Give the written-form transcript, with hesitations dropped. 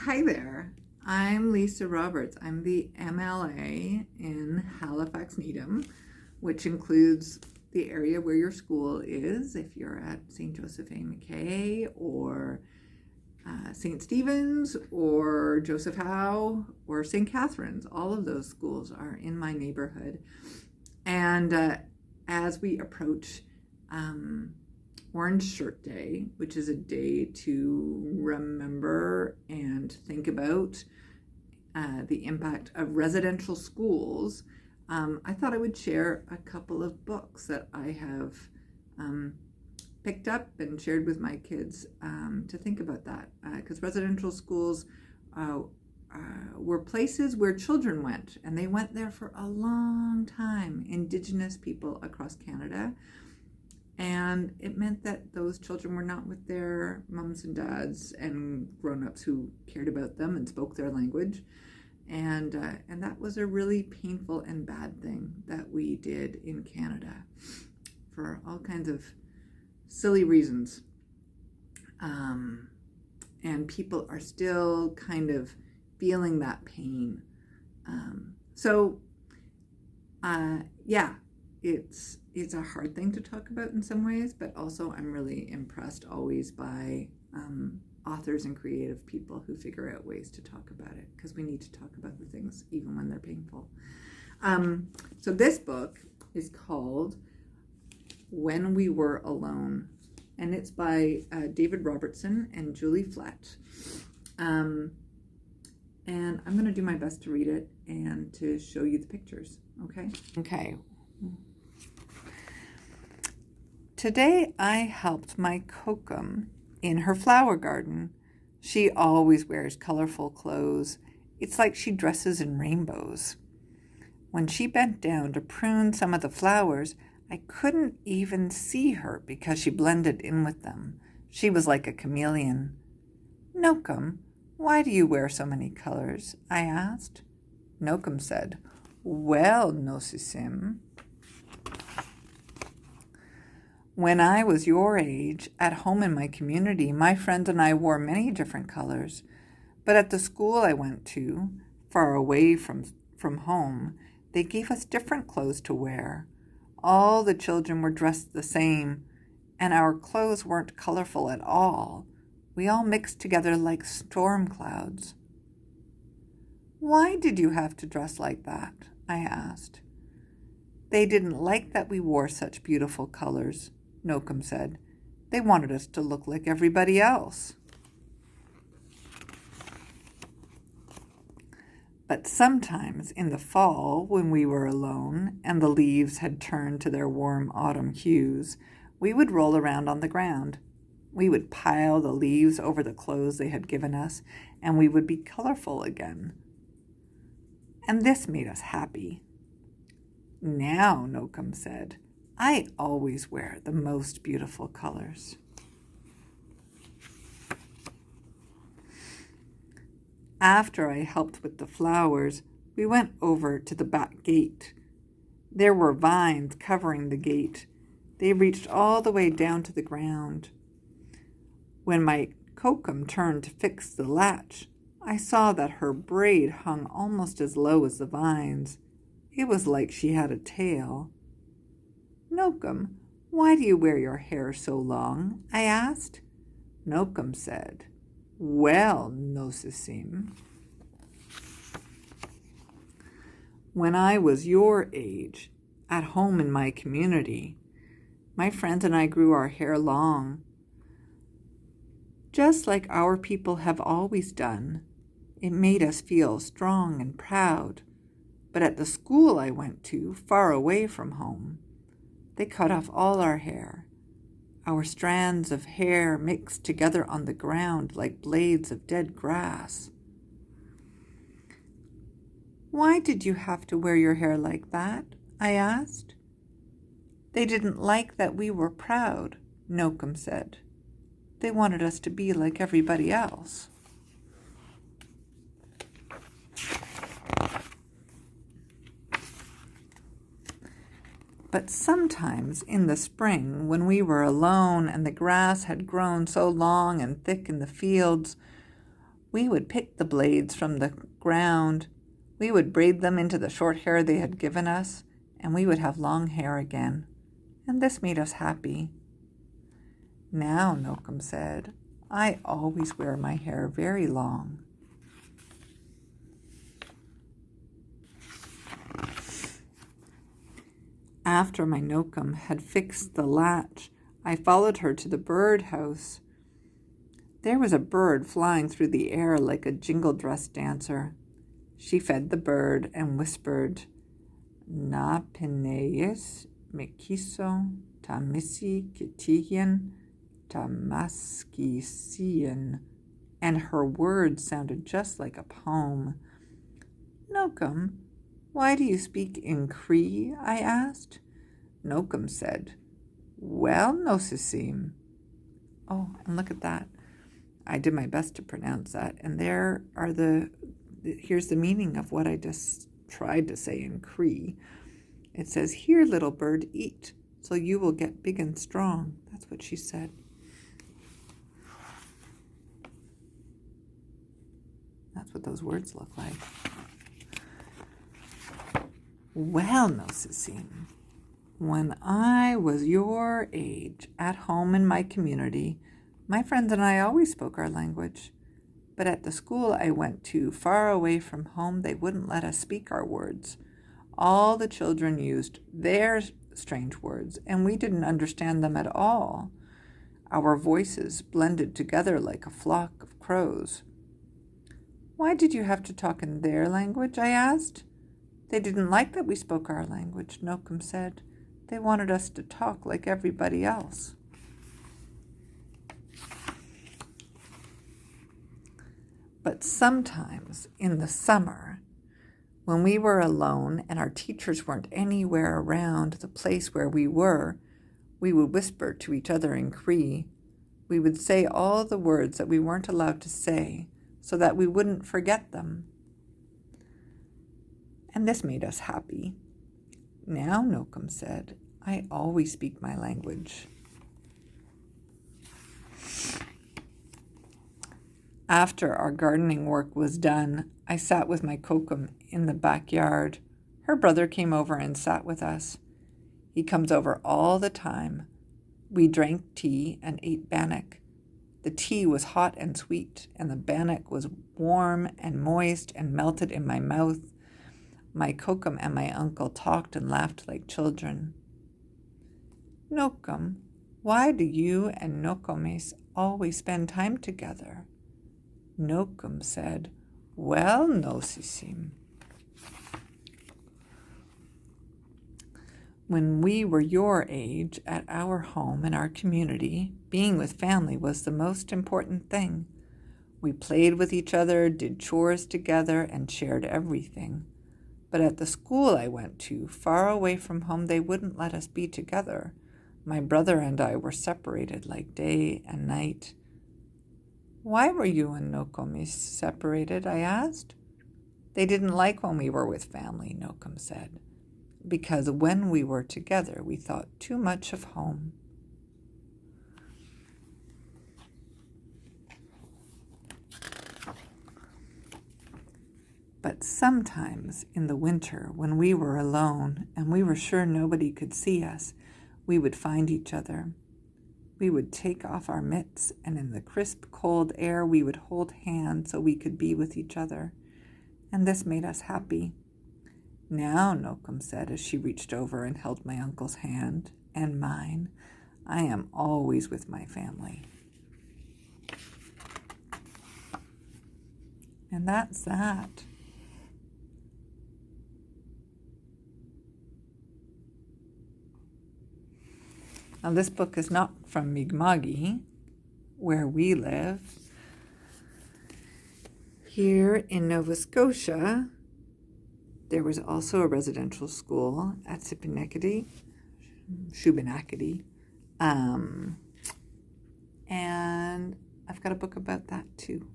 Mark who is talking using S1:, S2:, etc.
S1: Hi there. I'm Lisa Roberts. I'm the MLA in Halifax Needham, which includes the area where your school is, if you're at St. Joseph A. McKay or St. Stephen's or Joseph Howe or St. Catherine's. All of those schools are in my neighborhood. And as we approach Orange Shirt Day, which is a day to remember and think about the impact of residential schools, I thought I would share a couple of books that I have picked up and shared with my kids to think about that. Because residential schools were places where children went, and they went there for a long time, Indigenous people across Canada. And it meant that those children were not with their mums and dads and grown-ups who cared about them and spoke their language. And that was a really painful and bad thing that we did in Canada for all kinds of silly reasons. And people are still kind of feeling that pain. It's a hard thing to talk about in some ways, but also I'm really impressed always by authors and creative people who figure out ways to talk about it, because we need to talk about the things even when they're painful. So this book is called When We Were Alone, and it's by David Robertson and Julie Flett. And I'm going to do my best to read it and to show you the pictures, okay? Okay. Today I helped my Kokum in her flower garden. She always wears colorful clothes. It's like she dresses in rainbows. When she bent down to prune some of the flowers, I couldn't even see her because she blended in with them. She was like a chameleon. Nokum, why do you wear so many colors? I asked. Nokum said, Well, Nosisim, when I was your age, at home in my community, my friends and I wore many different colors. But at the school I went to, far away from home, they gave us different clothes to wear. All the children were dressed the same, and our clothes weren't colorful at all. We all mixed together like storm clouds. Why did you have to dress like that? I asked. They didn't like that we wore such beautiful colors, Nokum said. They wanted us to look like everybody else. But sometimes in the fall, when we were alone and the leaves had turned to their warm autumn hues, we would roll around on the ground. We would pile the leaves over the clothes they had given us, and we would be colorful again. And this made us happy. Now, Nokum said, I always wear the most beautiful colors. After I helped with the flowers, we went over to the back gate. There were vines covering the gate. They reached all the way down to the ground. When my Kokum turned to fix the latch, I saw that her braid hung almost as low as the vines. It was like she had a tail. Nokum, why do you wear your hair so long? I asked. Nokum said, Well, Nosisim, when I was your age, at home in my community, my friends and I grew our hair long, just like our people have always done. It made us feel strong and proud. But at the school I went to, far away from home, they cut off all our hair. Our strands of hair mixed together on the ground like blades of dead grass. Why did you have to wear your hair like that? I asked. They didn't like that we were proud, Nokum said. They wanted us to be like everybody else. But sometimes in the spring, when we were alone and the grass had grown so long and thick in the fields, We would pick the blades from the ground. We would braid them into the short hair they had given us, and we would have long hair again. And this made us happy. Now, Nokum said, I always wear my hair very long. After my Nokum had fixed the latch, I followed her to the bird house. There was a bird flying through the air like a jingle dress dancer. She fed the bird and whispered, Na pineis mekiso tamisi kitigian tamaskisian, and her words sounded just like a poem. Nokum, why do you speak in Cree? I asked. Nokum said, Well, Nosisim. Oh, and look at that. I did my best to pronounce that, and here's the meaning of what I just tried to say in Cree. It says, Here, little bird, eat, so you will get big and strong. That's what she said. That's what those words look like. Well, Nosisim, when I was your age, at home in my community, my friends and I always spoke our language. But at the school I went to, far away from home, they wouldn't let us speak our words. All the children used their strange words, and we didn't understand them at all. Our voices blended together like a flock of crows. Why did you have to talk in their language? I asked. They didn't like that we spoke our language, Nokum said. They wanted us to talk like everybody else. But sometimes in the summer, when we were alone and our teachers weren't anywhere around the place where we were, we would whisper to each other in Cree. We would say all the words that we weren't allowed to say so that we wouldn't forget them. And this made us happy. Now, Nokum said, I always speak my language. After our gardening work was done, I sat with my kokum in the backyard. Her brother came over and sat with us. He comes over all the time. We drank tea and ate bannock. The tea was hot and sweet, and the bannock was warm and moist and melted in my mouth. My kokum and my uncle talked and laughed like children. Nokum, why do you and Nokomis always spend time together? Nokum said, Well, Nosisim. When we were your age, at our home in our community, being with family was the most important thing. We played with each other, did chores together, and shared everything. But at the school I went to, far away from home, they wouldn't let us be together. My brother and I were separated like day and night. Why were you and Nokomis separated? I asked. They didn't like when we were with family, Nokum said, because when we were together, we thought too much of home. But sometimes in the winter, when we were alone and we were sure nobody could see us, we would find each other. We would take off our mitts, and in the crisp, cold air, we would hold hands so we could be with each other. And this made us happy. Now, Nokum said as she reached over and held my uncle's hand and mine, I am always with my family. And that's that. Now, this book is not from Mi'kma'ki, where we live. Here in Nova Scotia, there was also a residential school at Shubenacadie, and I've got a book about that too.